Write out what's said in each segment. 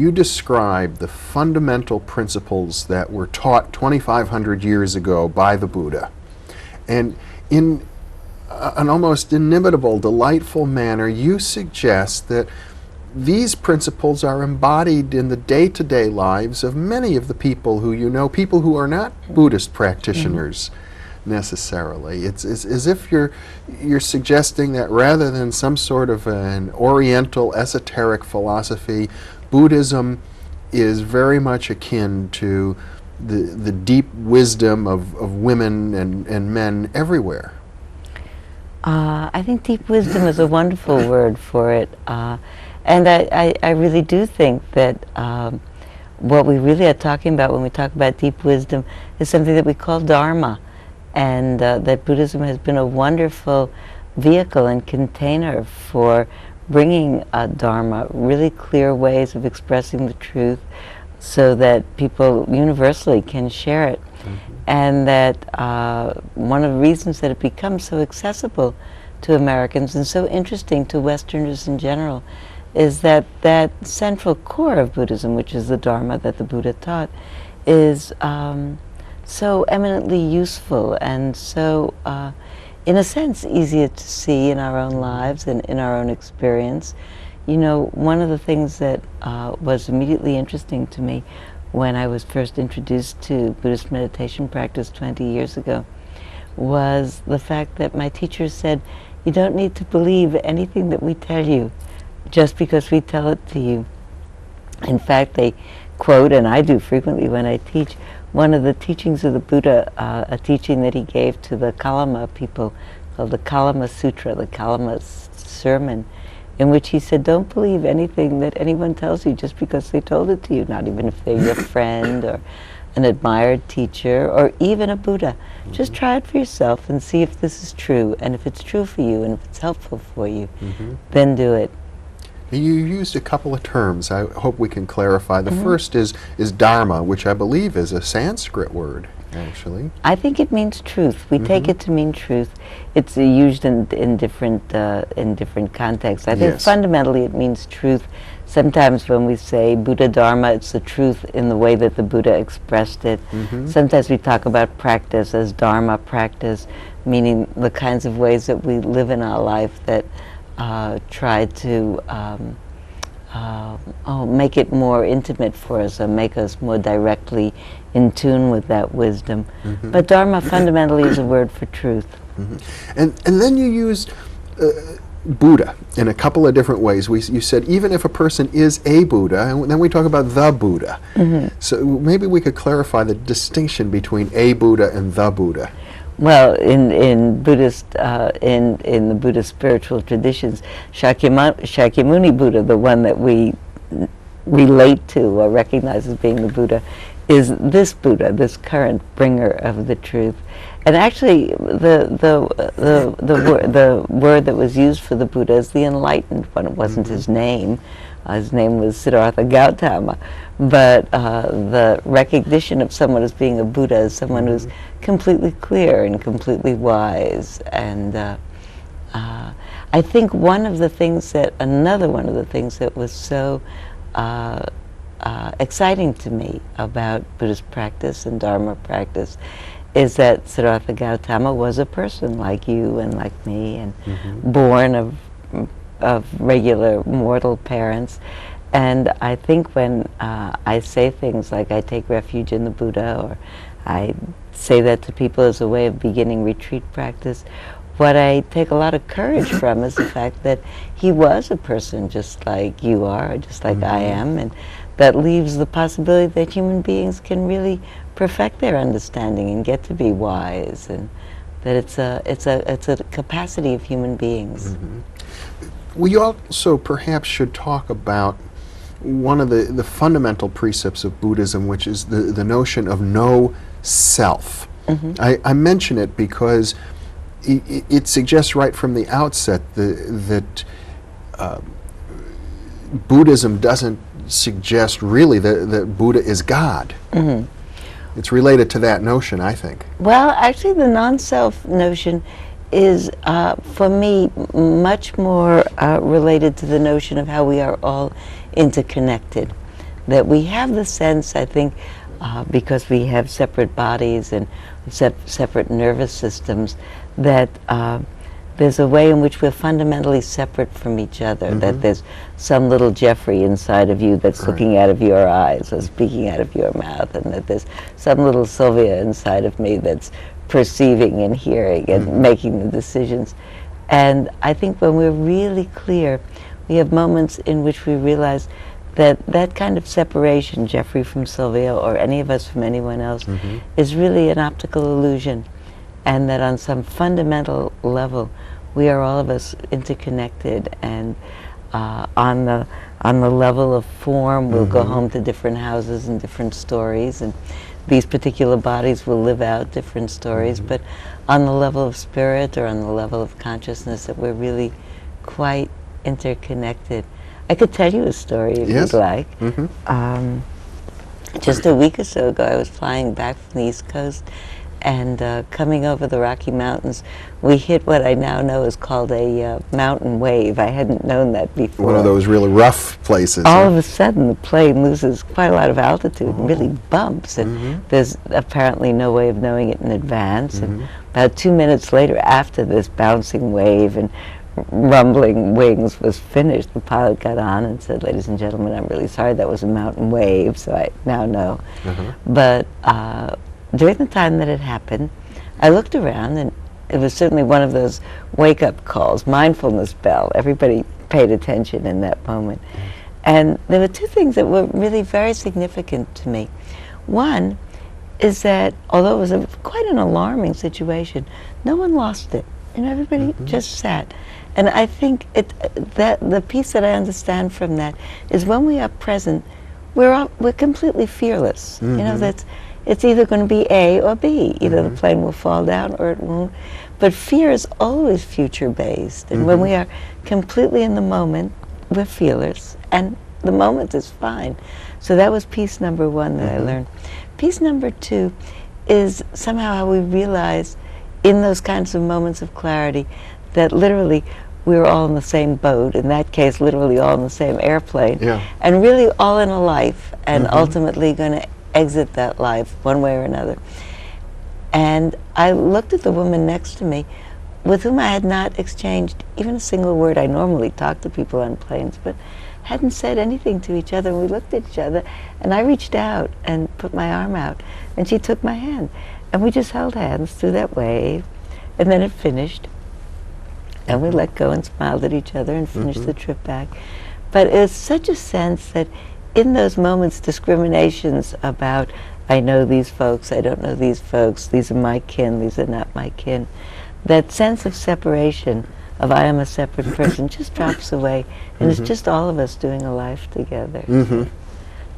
you describe the fundamental principles that were taught 2,500 years ago by the Buddha. And in an almost inimitable, delightful manner, you suggest that these principles are embodied in the day-to-day lives of many of the people who you know, people who are not Buddhist practitioners necessarily. It's as if you're suggesting that rather than some sort of an Oriental esoteric philosophy, Buddhism is very much akin to the deep wisdom of women and men everywhere. I think deep wisdom is a wonderful word for it. And I really do think that what we really are talking about when we talk about deep wisdom is something that we call Dharma, and that Buddhism has been a wonderful vehicle and container for bringing Dharma, really clear ways of expressing the truth so that people universally can share it. And that one of the reasons that it becomes so accessible to Americans and so interesting to Westerners in general is that that central core of Buddhism, which is the Dharma that the Buddha taught, is so eminently useful and so, in a sense, easier to see in our own lives and in our own experience. You know, one of the things that was immediately interesting to me when I was first introduced to Buddhist meditation practice 20 years ago was the fact that my teacher said, you don't need to believe anything that we tell you just because we tell it to you. In fact, they quote, and I do frequently when I teach, one of the teachings of the Buddha, a teaching that he gave to the Kalama people called the Kalama Sutra, the Kalama sermon, in which he said, don't believe anything that anyone tells you just because they told it to you, not even if they're your friend or an admired teacher or even a Buddha. Just try it for yourself and see if this is true, and if it's true for you and if it's helpful for you, then do it. You used a couple of terms I hope we can clarify. The first is Dharma, which I believe is a Sanskrit word, actually. I think it means truth. We take it to mean truth. It's used in different contexts. I think fundamentally it means truth. Sometimes when we say Buddha Dharma, it's the truth in the way that the Buddha expressed it. Sometimes we talk about practice as Dharma practice, meaning the kinds of ways that we live in our life that try to make it more intimate for us or make us more directly in tune with that wisdom. But Dharma fundamentally is a word for truth. And then you used Buddha in a couple of different ways. You said even if a person is a Buddha, and then we talk about the Buddha. So maybe we could clarify the distinction between a Buddha and the Buddha. Well, in Buddhist, in the Buddhist spiritual traditions, Shakyamuni Buddha, the one that we relate to or recognize as being the Buddha, is this Buddha, this current bringer of the truth. And actually, the word that was used for the Buddha is the enlightened one. It wasn't his name. His name was Siddhartha Gautama. But the recognition of someone as being a Buddha is someone who's completely clear and completely wise. And I think another one of the things that was so exciting to me about Buddhist practice and Dharma practice is that Siddhartha Gautama was a person like you and like me, and born of regular mortal parents. And I think when I say things like I take refuge in the Buddha, or I say that to people as a way of beginning retreat practice, what I take a lot of courage from is the fact that he was a person just like you are, just like I am, and that leaves the possibility that human beings can really perfect their understanding and get to be wise, and that it's a capacity of human beings. We also perhaps should talk about one of the fundamental precepts of Buddhism, which is the notion of no self. I mention it because it suggests right from the outset that Buddhism doesn't suggest really that Buddha is God. It's related to that notion, I think. Well, actually the non-self notion is, for me, much more related to the notion of how we are all interconnected. that we have the sense, I think, because we have separate bodies and separate nervous systems, that there's a way in which we're fundamentally separate from each other, that there's some little Jeffrey inside of you that's looking out of your eyes or speaking out of your mouth, and that there's some little Sylvia inside of me that's perceiving and hearing and making the decisions. And I think when we're really clear, we have moments in which we realize that that kind of separation, Jeffrey from Sylvia or any of us from anyone else, is really an optical illusion, and that on some fundamental level we are all of us interconnected, and on the level of form we'll go home to different houses and different stories, and these particular bodies will live out different stories, but on the level of spirit or on the level of consciousness, that we're really quite interconnected. I could tell you a story if you'd like. Just a week or so ago, I was flying back from the East Coast, and coming over the Rocky Mountains, we hit what I now know is called a mountain wave. I hadn't known that before. One of those really rough places. All of a sudden, the plane loses quite a lot of altitude and really bumps, and there's apparently no way of knowing it in advance. And about 2 minutes later, after this bouncing wave and rumbling wings was finished, the pilot got on and said, "Ladies and gentlemen, I'm really sorry, that was a mountain wave," so I now know. But during the time that it happened, I looked around, and it was certainly one of those wake-up calls, mindfulness bell. Everybody paid attention in that moment. And there were two things that were really very significant to me. One is that, although it was quite an alarming situation, no one lost it. You know, everybody just sat. And I think that the piece that I understand from that is when we are present, we're completely fearless. You know, it's either going to be A or B. Either the plane will fall down or it won't. But fear is always future-based. And when we are completely in the moment, we're fearless. And the moment is fine. So that was piece number one that I learned. Piece number two is somehow how we realize in those kinds of moments of clarity that literally we're all in the same boat, in that case literally all in the same airplane, and really all in a life, and ultimately going to exit that life one way or another. And I looked at the woman next to me, with whom I had not exchanged even a single word. I normally talk to people on planes, but hadn't said anything to each other. And we looked at each other, and I reached out and put my arm out, and she took my hand. And we just held hands through that wave, and then it finished. And we let go and smiled at each other and finished the trip back. But it was such a sense that in those moments, discriminations about, I know these folks, I don't know these folks, these are my kin, these are not my kin, that sense of separation, of I am a separate person, just drops away, and it's just all of us doing a life together.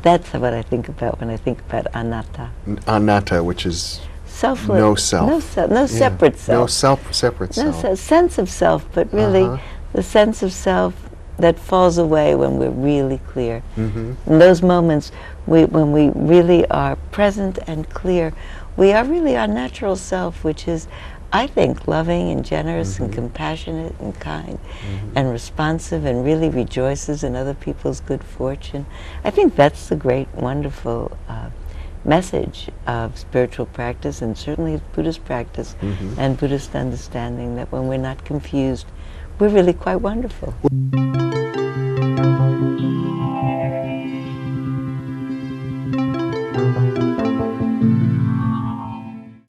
That's what I think about when I think about anatta. Anatta, which is selfless, no self. No separate self. No separate self. Sense of self, but really the sense of self that falls away when we're really clear. In those moments, when we really are present and clear, we are really our natural self, which is, I think, loving and generous and compassionate and kind and responsive and really rejoices in other people's good fortune. I think that's the great, wonderful message of spiritual practice, and certainly Buddhist practice and Buddhist understanding, that when we're not confused, we're really quite wonderful.